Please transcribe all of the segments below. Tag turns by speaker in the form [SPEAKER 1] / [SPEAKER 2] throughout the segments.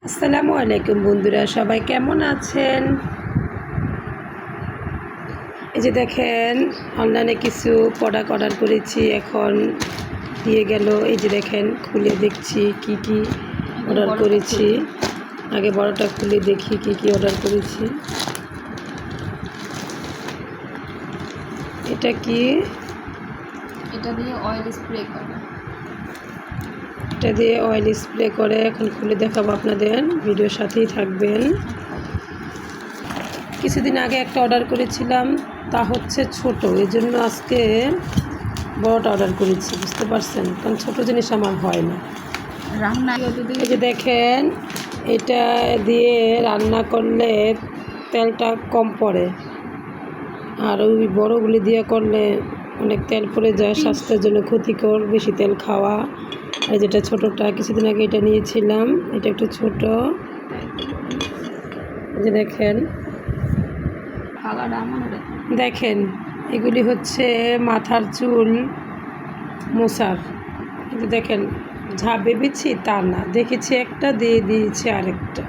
[SPEAKER 1] আসসালামু আলাইকুম বন্ধুরা, সবাই কেমন আছেন? এই যে দেখেন, অনলাইনে কিছু প্রোডাক্ট অর্ডার করেছি, এখন দিয়ে গেল। এই যে দেখেন, খুলে দেখছি কি কি অর্ডার করেছি। আগে বড়টা খুলে দেখি কি কি অর্ডার করেছি। এটা কি?
[SPEAKER 2] এটা দিয়ে অয়েল স্প্রে করে।
[SPEAKER 1] এটা দিয়ে অয়েল স্প্রে করে। এখন খুলে দেখাবো আপনাদের, ভিডিওর সাথেই থাকবেন। কিছুদিন আগে একটা অর্ডার করেছিলাম, তা হচ্ছে ছোট, এই জন্য আজকে বড়টা অর্ডার করেছি, বুঝতে পারছেন? কারণ ছোটো জিনিস আমার হয় না।
[SPEAKER 2] রান্না
[SPEAKER 1] এই যে দেখেন, এটা দিয়ে রান্না করলে তেলটা কম পড়ে, আর ওই বড়গুলি দিয়ে করলে অনেক তেল পড়ে যায়, স্বাস্থ্যের জন্য ক্ষতিকর বেশি তেল খাওয়া। আর যেটা ছোটোটা, কিছুদিন আগে এটা নিয়েছিলাম, এটা একটু ছোট। এই যে দেখেন, দেখেন এগুলি হচ্ছে মাথার চুল মোছার। কিন্তু দেখেন, যা ভেবেছি তা না, দেখেছি একটা, দিয়ে দিয়েছি আরেকটা।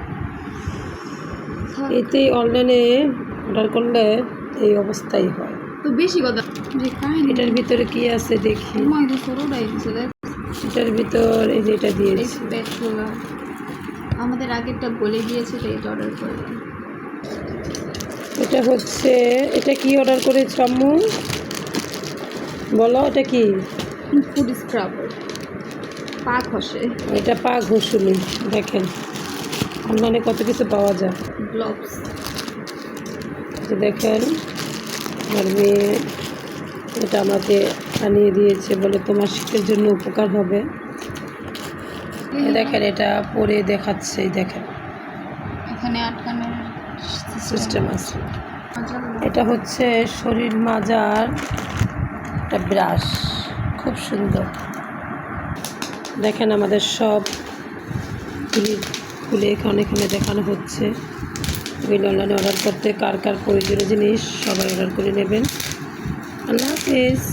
[SPEAKER 1] এতেই অনলাইনে অর্ডার করলে এই অবস্থাই হয়।
[SPEAKER 2] তো বেশি কথা
[SPEAKER 1] এটার ভিতরে কি আছে দেখি। এটার ভিতর এই যে এটা দিয়েছি।
[SPEAKER 2] আমাদের আগেরটা বলে দিয়েছে, তো এটা অর্ডার করলাম।
[SPEAKER 1] এটা হচ্ছে, এটা কি অর্ডার করেছ আম্মু? বলো, এটা কি?
[SPEAKER 2] ফুড স্ক্রাবার, পা ঘষে।
[SPEAKER 1] এটা পা ঘষুনি। দেখেন অনলাইনে কত কিছু পাওয়া যায়।
[SPEAKER 2] গ্লোভস।
[SPEAKER 1] দেখেন, আমার মেয়ে এটা আমাকে আনিয়ে দিয়েছে, বলে তোমার শীতের জন্য উপকার হবে। দেখেন, এটা পরে দেখাচ্ছে। দেখেন,
[SPEAKER 2] এখানে আটকানোর
[SPEAKER 1] সিস্টেম আছে। এটা হচ্ছে শরীর মাজার একটা ব্রাশ, খুব সুন্দর। দেখেন, আমাদের সব খুলে এখানে দেখানো হচ্ছে। এগুলো অনলাইনে অর্ডার করতে কার কার প্রয়োজনীয় জিনিস সবাই অর্ডার করে নেবেন। আল্লাহ হাফেজ।